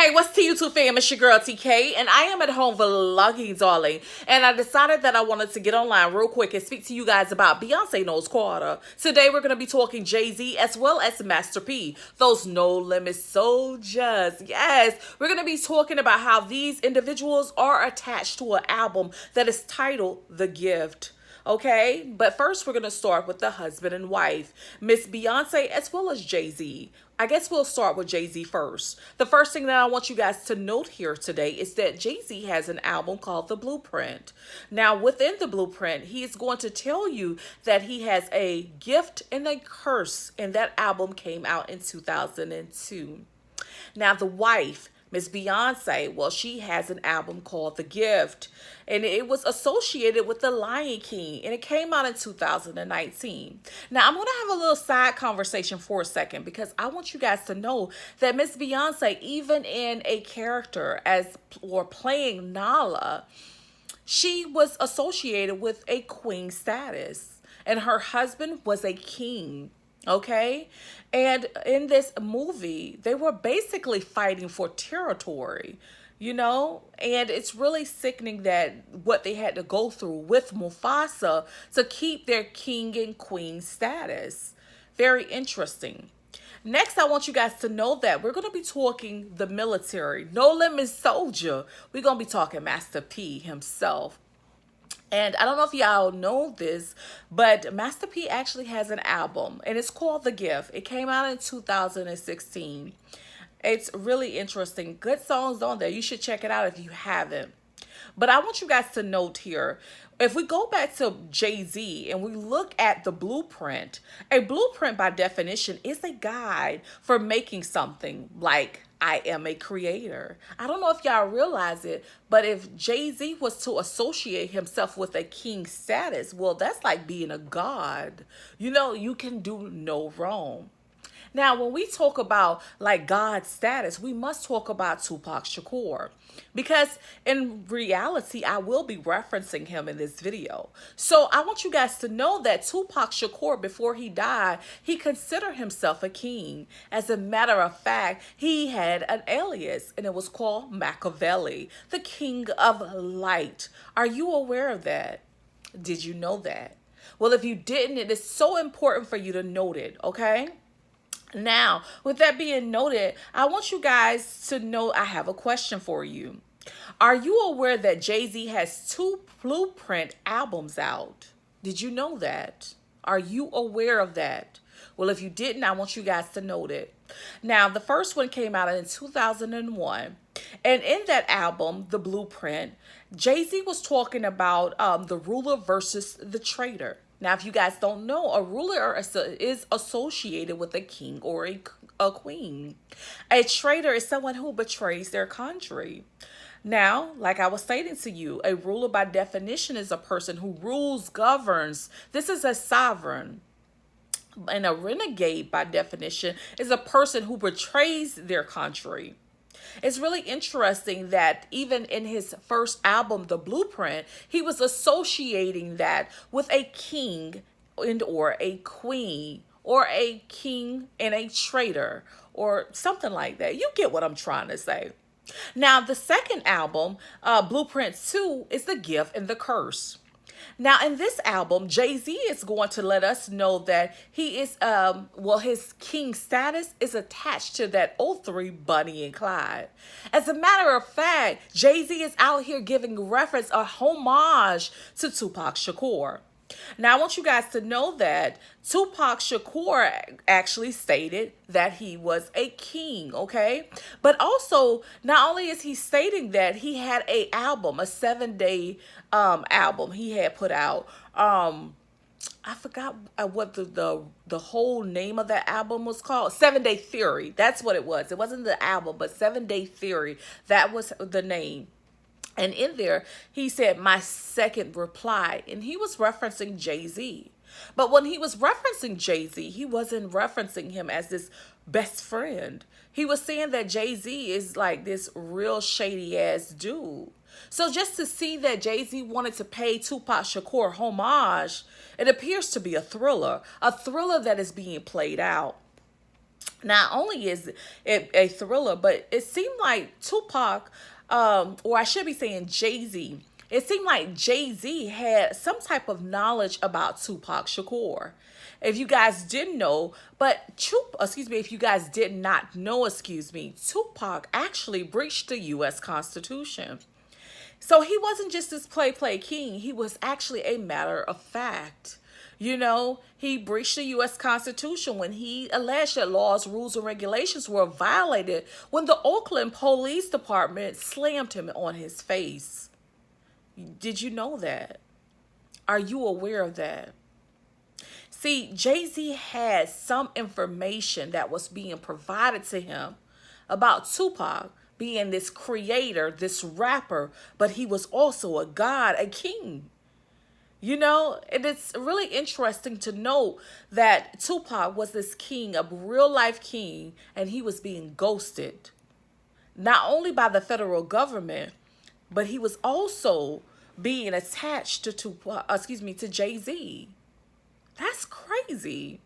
Hey, what's to YouTube fam? It's your girl TK, and I am at home vlogging, darling. And I decided that I wanted to get online real quick and speak to you guys about Beyonce Knows Quarter. Today, we're going to be talking JayZ as well as Master P, those no limit soldiers. Yes, we're going to be talking about how these individuals are attached to an album that is titled The Gift. Okay, but first we're going to start with the husband and wife, Miss Beyonce as well as JayZ. I guess we'll start with JayZ first. The first thing that I want you guys to note here today is that JayZ has an album called The Blueprint. Now, within The Blueprint, he is going to tell you that he has a gift and a curse, and that album came out in 2002. Now, the wife, Miss Beyonce, well, she has an album called The Gift, and it was associated with The Lion King, and it came out in 2019. Now, I'm going to have a little side conversation for a second because I want you guys to know that Miss Beyonce, even in a character as or playing Nala, she was associated with a queen status, and her husband was a king. Okay, and in this movie, they were basically fighting for territory, and it's really sickening that what they had to go through with Mufasa to keep their king and queen status. Very interesting. Next, I want you guys to know that we're going to be talking the military, no limit soldier. We're going to be talking Master P himself. And I don't know if y'all know this, but Master P actually has an album, and it's called The Gift. It came out in 2016. It's really interesting. Good songs on there. You should check it out if you haven't. But I want you guys to note here, if we go back to JayZ and we look at the blueprint, a blueprint by definition is a guide for making something. Like, I am a creator. I don't know if y'all realize it, but if JayZ was to associate himself with a king status, well, that's like being a god. You can do no wrong. Now, when we talk about like God status, we must talk about Tupac Shakur, because in reality, I will be referencing him in this video. So I want you guys to know that Tupac Shakur, before he died, he considered himself a king. As a matter of fact, he had an alias, and it was called Machiavelli, the king of light. Are you aware of that? Did you know that? Well, if you didn't, it is so important for you to note it, okay? Now, with that being noted, I want you guys to know I have a question for you. Are you aware that JayZ has 2 Blueprint albums out? Did you know that? Are you aware of that? Well, if you didn't, I want you guys to note it. Now, the first one came out in 2001. And in that album, The Blueprint, JayZ was talking about the ruler versus the traitor. Now, if you guys don't know, a ruler is associated with a king or a queen. A traitor is someone who betrays their country. Now, like I was stating to you, a ruler by definition is a person who rules, governs. This is a sovereign. And a renegade by definition is a person who betrays their country. It's really interesting that even in his first album, The Blueprint, he was associating that with a king and or a queen or a king and a traitor or something like that. You get what I'm trying to say. Now, the second album, Blueprint 2, is The Gift and the Curse. Now, in this album, JayZ is going to let us know that he is, his king status is attached to that O3 Bonnie and Clyde. As a matter of fact, JayZ is out here giving reference, a homage to Tupac Shakur. Now, I want you guys to know that Tupac Shakur actually stated that he was a king, okay? But also, not only is he stating that, he had a album, a 7-day album he had put out. I forgot what the whole name of that album was called. 7-Day Theory. That's what it was. It wasn't the album, but 7-Day Theory. That was the name. And in there, he said, my second reply. And he was referencing JayZ. But when he was referencing JayZ, he wasn't referencing him as this best friend. He was saying that JayZ is like this real shady ass dude. So just to see that JayZ wanted to pay Tupac Shakur homage, it appears to be a thriller that is being played out. Not only is it a thriller, but it seemed like Tupac, or I should be saying JayZ, it seemed like JayZ had some type of knowledge about Tupac Shakur. If you guys didn't know, if you guys did not know, Tupac actually breached the U.S. Constitution. So he wasn't just this play king. He was actually a matter of fact. He breached the U.S. Constitution when he alleged that laws, rules, and regulations were violated when the Oakland Police Department slammed him on his face. Did you know that? Are you aware of that? See, JayZ had some information that was being provided to him about Tupac being this creator, this rapper, but he was also a god, a king. And it's really interesting to know that Tupac was this king, a real life king, and he was being ghosted. Not only by the federal government, but he was also being attached to JayZ. That's crazy.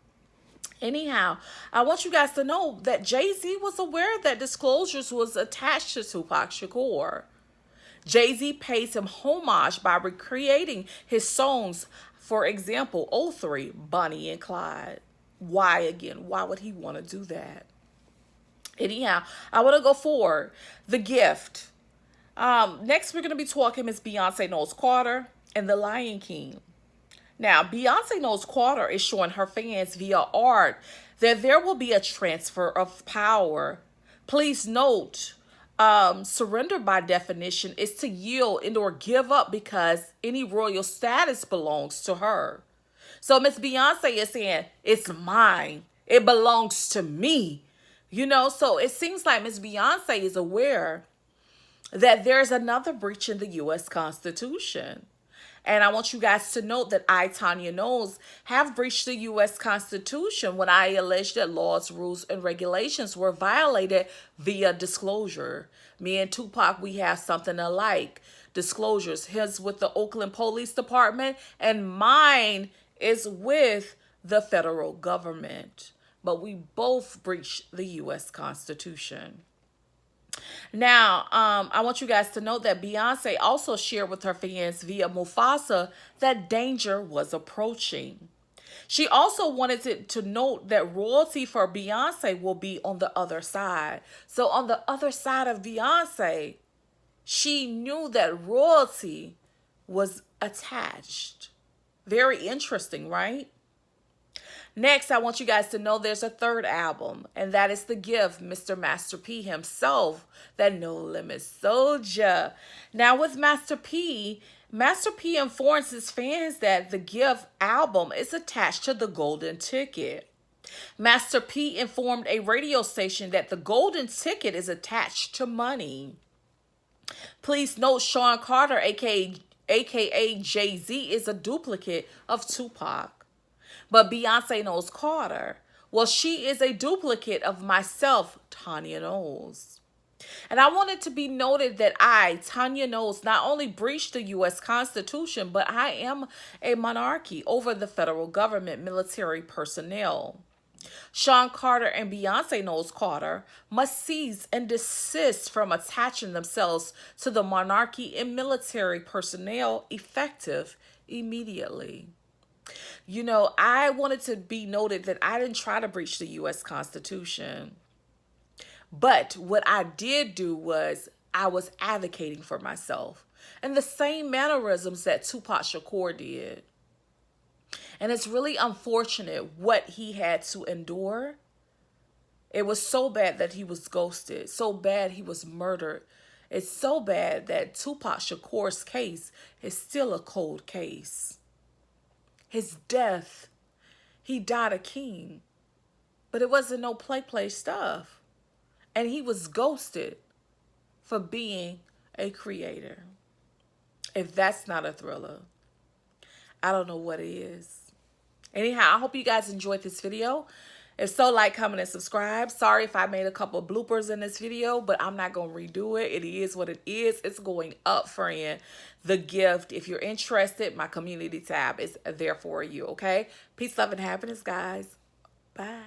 Anyhow, I want you guys to know that JayZ was aware that Disclosures was attached to Tupac Shakur. JayZ pays him homage by recreating his songs. For example, '03, Bonnie and Clyde. Why again? Why would he want to do that? Anyhow, I want to go forward. The Gift. Next, we're going to be talking Miss Beyonce Knowles Carter and The Lion King. Now, Beyonce Knowles Carter is showing her fans via art that there will be a transfer of power. Please note, surrender by definition is to yield and or give up because any royal status belongs to her. So Miss Beyonce is saying, it's mine. It belongs to me. So it seems like Miss Beyonce is aware that there's another breach in the U.S. Constitution. And I want you guys to note that I, Tanya Knowles, have breached the U.S. Constitution when I alleged that laws, rules, and regulations were violated via disclosure. Me and Tupac, we have something alike. Disclosures. His with the Oakland Police Department, and mine is with the federal government. But we both breached the U.S. Constitution. Now, I want you guys to know that Beyonce also shared with her fans via Mufasa that danger was approaching. She also wanted to note that royalty for Beyonce will be on the other side. So on the other side of Beyonce, she knew that royalty was attached. Very interesting, right? Next, I want you guys to know there's a third album, and that is The Gift, Mr. Master P himself, that No Limit Soldier. Now, with Master P informs his fans that The Gift album is attached to the golden ticket. Master P informed a radio station that the golden ticket is attached to money. Please note Sean Carter, aka JayZ, is a duplicate of Tupac. But Beyonce Knowles Carter, well, she is a duplicate of myself, Tanya Knowles. And I want it to be noted that I, Tanya Knowles, not only breached the U.S. Constitution, but I am a monarchy over the federal government military personnel. Sean Carter and Beyonce Knowles Carter must cease and desist from attaching themselves to the monarchy and military personnel effective immediately. I wanted to be noted that I didn't try to breach the U.S. Constitution. But what I did do was I was advocating for myself and the same mannerisms that Tupac Shakur did. And it's really unfortunate what he had to endure. It was so bad that he was ghosted, so bad he was murdered. It's so bad that Tupac Shakur's case is still a cold case. His death, he died a king, but it wasn't no play stuff. And he was ghosted for being a creator. If that's not a thriller, I don't know what is. Anyhow, I hope you guys enjoyed this video. If so, like, comment, and subscribe. Sorry if I made a couple bloopers in this video, but I'm not going to redo it. It is what it is. It's going up, friend. The Gift. If you're interested, my community tab is there for you, okay? Peace, love, and happiness, guys. Bye.